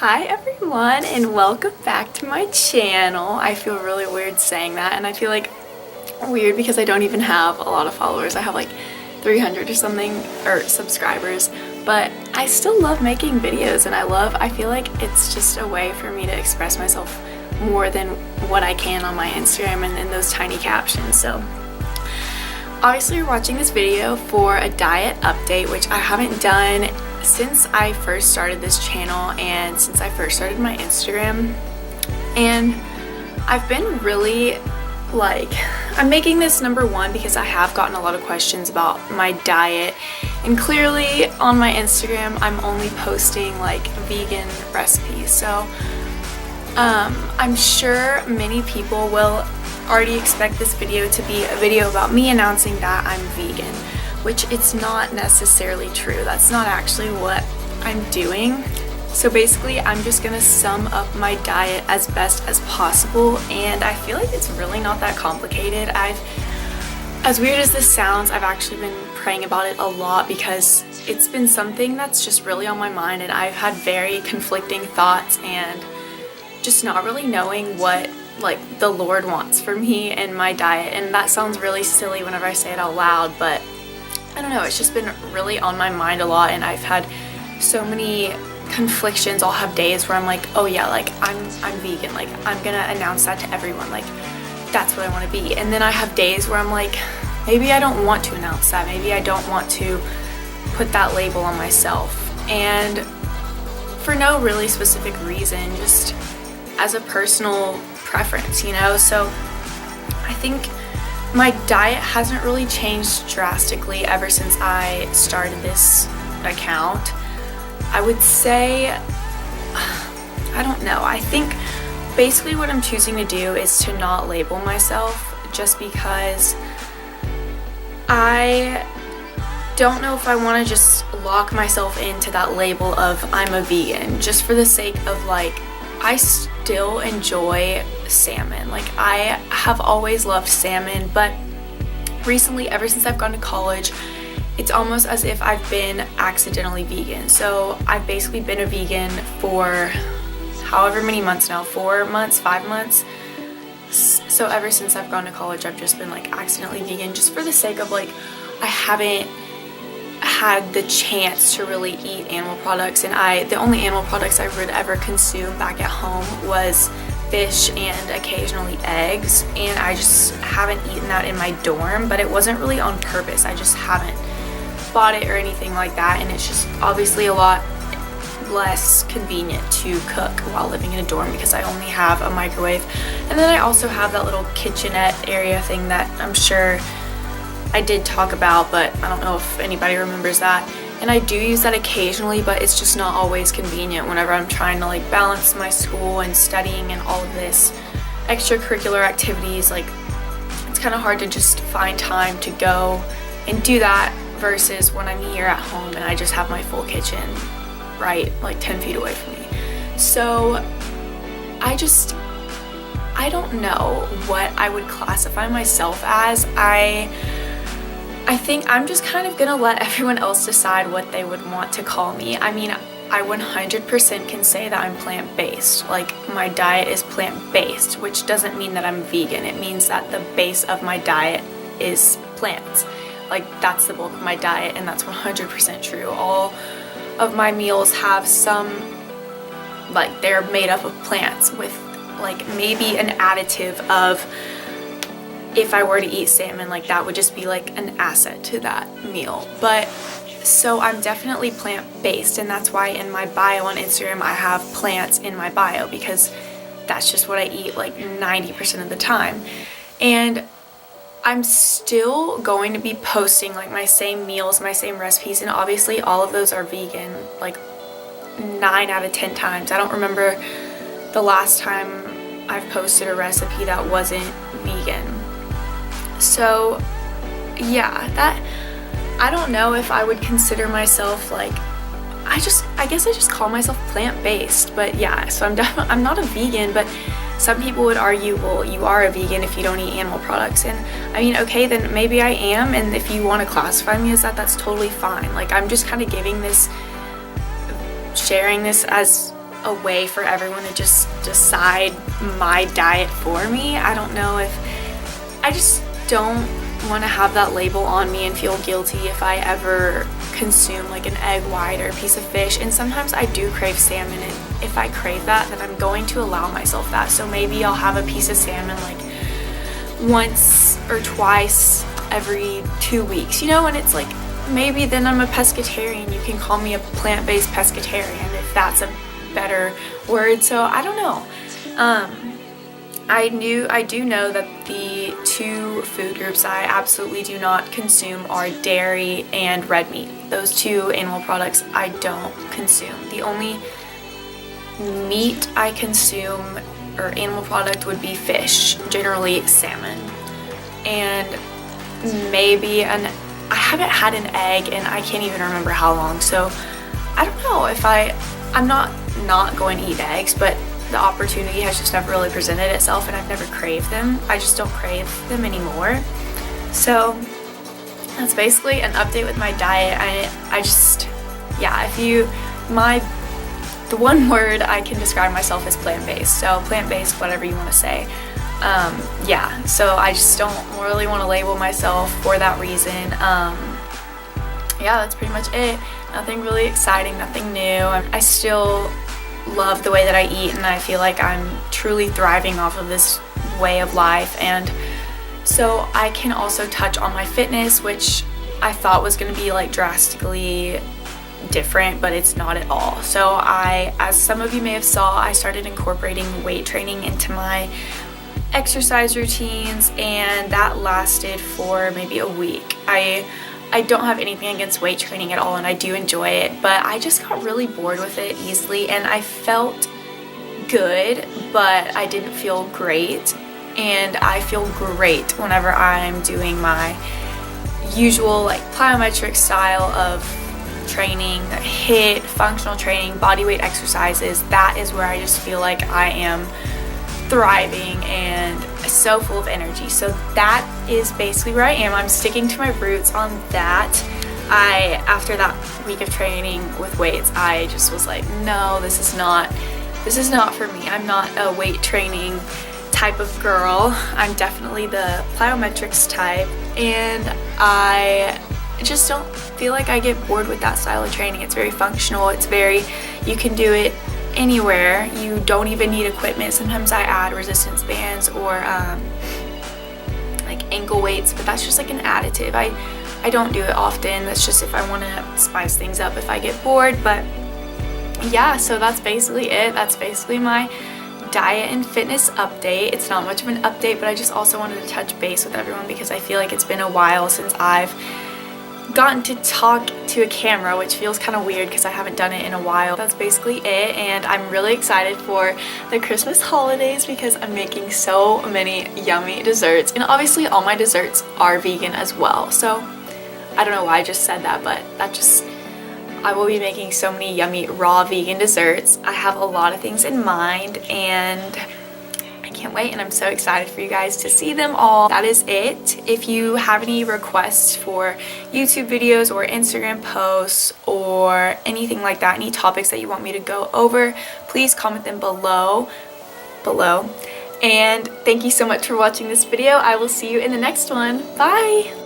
Hi everyone and welcome back to my channel. I feel really weird saying that, and I feel like weird because I don't even have a lot of followers. I have like 300 or something, or subscribers, but I still love making videos, and I feel like it's just a way for me to express myself more than what I can on my Instagram and in those tiny captions. So obviously you're watching this video for a diet update, which I haven't done since I first started this channel and since I first started my Instagram. And I've been really I'm making this number one because I have gotten a lot of questions about my diet, and clearly on my Instagram I'm only posting like vegan recipes. So I'm sure many people will already expect this video to be a video about me announcing that I'm vegan, which it's not necessarily true. That's not actually what I'm doing. So basically I'm just gonna sum up my diet as best as possible, and I feel like it's really not that complicated. As weird as this sounds, I've actually been praying about it a lot because it's been something that's just really on my mind, and I've had very conflicting thoughts and just not really knowing what the Lord wants for me and my diet. And that sounds really silly whenever I say it out loud, but I don't know, it's just been really on my mind a lot, and I've had so many conflictions. I'll have days where I'm like, oh yeah, I'm vegan, I'm gonna announce that to everyone, that's what I want to be. And then I have days where I'm like, maybe I don't want to announce that, maybe I don't want to put that label on myself, and for no really specific reason, just as a personal preference, you know. So I think my diet hasn't really changed drastically ever since I started this account. I would say, I don't know, I think basically what I'm choosing to do is to not label myself, just because I don't know if I want to just lock myself into that label of I'm a vegan, just for the sake of I still enjoy salmon. I have always loved salmon, but recently, ever since I've gone to college, it's almost as if I've been accidentally vegan. So I've basically been a vegan for however many months now, 4 months, 5 months. So ever since I've gone to college, I've just been accidentally vegan, just for the sake of I haven't had the chance to really eat animal products, and the only animal products I would ever consume back at home was fish and occasionally eggs, and I just haven't eaten that in my dorm. But it wasn't really on purpose, I just haven't bought it or anything like that, and it's just obviously a lot less convenient to cook while living in a dorm because I only have a microwave, and then I also have that little kitchenette area thing that I'm sure I did talk about, but I don't know if anybody remembers that. And I do use that occasionally, but it's just not always convenient whenever I'm trying to balance my school and studying and all of this extracurricular activities. It's kind of hard to just find time to go and do that versus when I'm here at home and I just have my full kitchen right 10 feet away from me. So I don't know what I would classify myself as. I think I'm just kind of gonna let everyone else decide what they would want to call me. I mean, I 100% can say that I'm plant-based. My diet is plant-based, which doesn't mean that I'm vegan. It means that the base of my diet is plants. That's the bulk of my diet, and that's 100% true. All of my meals have some, they're made up of plants with maybe an additive of, if I were to eat salmon, that would just be an asset to that meal. But so I'm definitely plant-based, and that's why in my bio on Instagram I have plants in my bio, because that's just what I eat 90% of the time. And I'm still going to be posting my same meals, my same recipes, and obviously all of those are vegan 9 out of 10 times. I don't remember the last time I've posted a recipe that wasn't vegan. So yeah, I don't know if I would consider myself I guess I just call myself plant-based. But yeah, so I'm not a vegan, but some people would argue, well, you are a vegan if you don't eat animal products. And I mean, okay, then maybe I am, and if you want to classify me as that, that's totally fine. I'm just kind of sharing this as a way for everyone to just decide my diet for me. I don't know if, I just don't want to have that label on me and feel guilty if I ever consume like an egg white or a piece of fish. And sometimes I do crave salmon, and if I crave that, then I'm going to allow myself that. So maybe I'll have a piece of salmon like once or twice every 2 weeks, you know, and it's like, maybe then I'm a pescatarian. You can call me a plant-based pescatarian if that's a better word. So I don't know. I do know that the two food groups I absolutely do not consume are dairy and red meat. Those two animal products I don't consume. The only meat I consume or animal product would be fish, generally salmon, and maybe I haven't had an egg and I can't even remember how long. So I don't know if I'm not going to eat eggs, but the opportunity has just never really presented itself, and I've never craved them. I just don't crave them anymore. So that's basically an update with my diet. I just, yeah, the one word I can describe myself is plant-based. So plant-based, whatever you want to say. Yeah, so I just don't really want to label myself for that reason. Yeah, that's pretty much it. Nothing really exciting, nothing new. I still love the way that I eat, and I feel like I'm truly thriving off of this way of life. And so I can also touch on my fitness, which I thought was going to be like drastically different, but it's not at all. So as some of you may have saw, I started incorporating weight training into my exercise routines, and that lasted for maybe a week. I don't have anything against weight training at all, and I do enjoy it, but I just got really bored with it easily, and I felt good, but I didn't feel great. And I feel great whenever I'm doing my usual like plyometric style of training, HIIT, functional training, body weight exercises. That is where I just feel like I am thriving and so full of energy. So that is basically where I am. I'm sticking to my roots on that. After that week of training with weights, I just was like, no, this is not for me. I'm not a weight training type of girl. I'm definitely the plyometrics type, and I just don't feel like I get bored with that style of training. It's very functional. You can do it anywhere. You don't even need equipment. Sometimes I add resistance bands or like ankle weights, but that's just like an additive. I don't do it often. That's just if I want to spice things up if I get bored. But yeah, so that's basically it. That's basically my diet and fitness update. It's not much of an update, but I just also wanted to touch base with everyone because I feel like it's been a while since I've gotten to talk to a camera, which feels kind of weird because I haven't done it in a while. That's basically it, and I'm really excited for the Christmas holidays because I'm making so many yummy desserts, and obviously all my desserts are vegan as well. So I don't know why I just said that, but I will be making so many yummy raw vegan desserts. I have a lot of things in mind, and I can't wait, and I'm so excited for you guys to see them all. That is it. If you have any requests for YouTube videos or Instagram posts or anything like that, any topics that you want me to go over, please comment them below. And thank you so much for watching this video. I will see you in the next one. Bye!